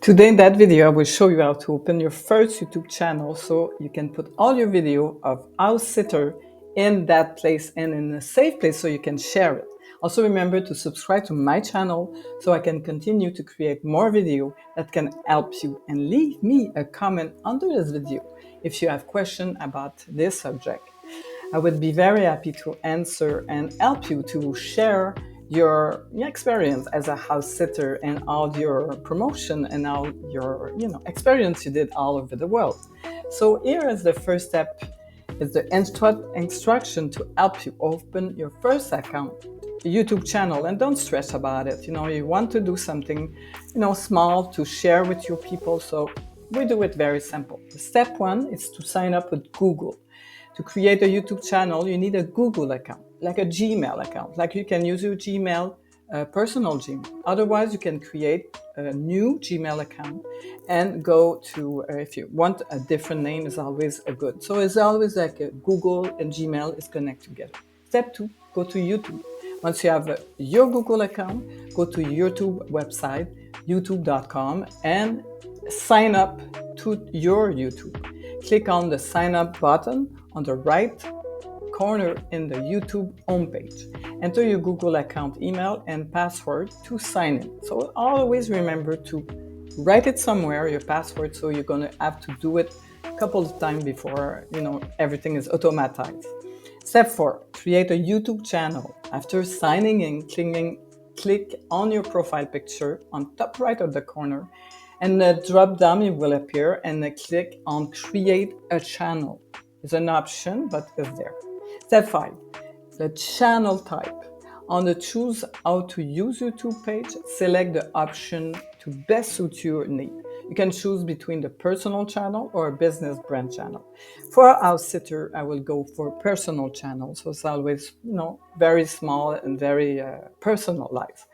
Today in that video, I will show you how to open your first YouTube channel so you can put all your video of house sitter in that place and in a safe place so you can share it. Also remember to subscribe to my channel so I can continue to create more video that can help you, and leave me a comment under this video if you have questions about this subject. I would be very happy to answer and help you to share your experience as a house sitter and all your promotion and all your experience you did all over the world. So here is the first step, is the instruction to help you open your first account, YouTube channel, and don't stress about it. You want to do something small to share with your people, so we do it very simple. Step one is to sign up with Google. To create a YouTube channel, you need a Google account, like a Gmail account. Like you can use your Gmail, personal Gmail. Otherwise, you can create a new Gmail account and go to, if you want a different name, is always a good. So it's always like a Google and Gmail is connected together. Step two, go to YouTube. Once you have your Google account, go to YouTube website, youtube.com, and sign up to your YouTube. Click on the sign up button on the right corner in the YouTube homepage. Enter your Google account email and password to sign in. So always remember to write it somewhere, your password, so you're going to have to do it a couple of times before everything is automatized. Step 4, create a YouTube channel. After signing in, click on your profile picture on top right of the corner, and the drop down will appear, and click on create a channel. It's an option, but it's there. Step 5, the channel type. On the choose how to use YouTube page, select the option to best suit your need. You can choose between the personal channel or a business brand channel. For a house sitter, I will go for personal channel. So it's always, very small and very personalized.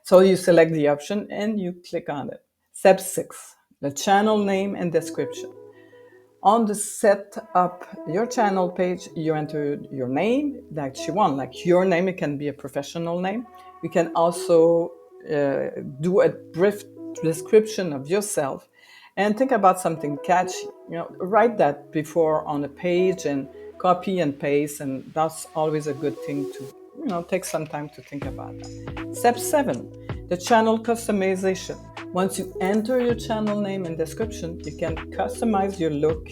So you select the option and you click on it. Step 6, the channel name and description. On the set up your channel page, you enter your name that you want, like your name. It can be a professional name. You can also do a brief description of yourself and think about something catchy. Write that before on a page and copy and paste, and that's always a good thing to take some time to think about that. Step 7, the channel customization. Once you enter your channel name and description, you can customize your look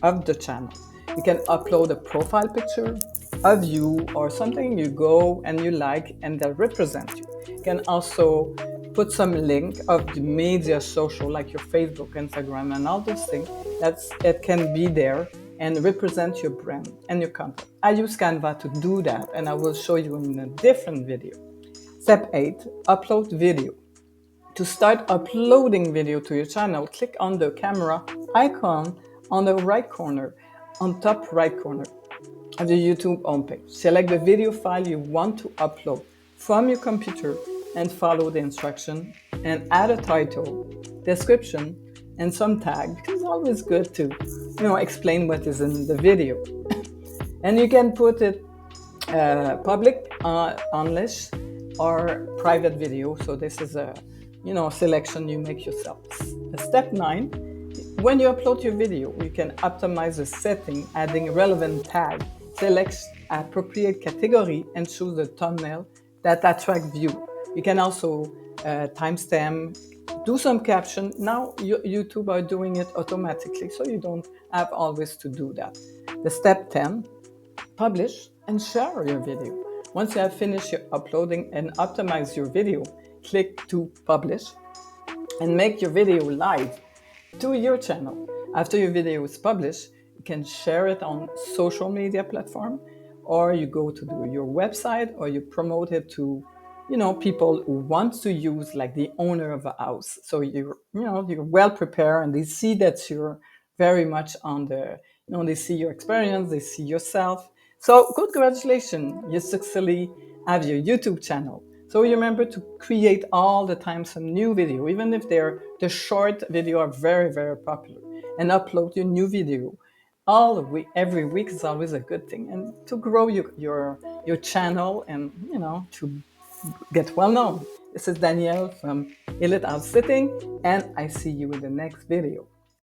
of the channel. You can upload a profile picture of you or something you go and you like and that represent you. You can also put some link of the media social, like your Facebook, Instagram, and all those things that can be there and represent your brand and your company. I use Canva to do that, and I will show you in a different video. Step 8, upload video. To start uploading video to your channel, click on the camera icon on the right corner, on top right corner of the YouTube homepage. Select the video file you want to upload from your computer and follow the instruction, and add a title, description, and some tag, because it's always good to explain what is in the video. And you can put it public, English, or private video. So this is a selection you make yourself. Step 9, when you upload your video, you can optimize the setting, adding relevant tag, select appropriate category, and choose the thumbnail that attract view. You can also timestamp, do some caption. Now YouTube are doing it automatically, so you don't have always to do that. The step 10, publish and share your video. Once you have finished your uploading and optimize your video, click to publish and make your video live to your channel. After your video is published, you can share it on social media platform, or you go to your website, or you promote it to people who want to use, like the owner of a house. So you're well prepared, and they see that you're very much on the they see your experience, they see yourself. So congratulations, you successfully have your YouTube channel. So remember to create all the time some new video, even if the short video are very, very popular, and upload your new video every week is always a good thing, and to grow your channel and to get well known. This is Danielle from Elite House Sitting, and I see you in the next video.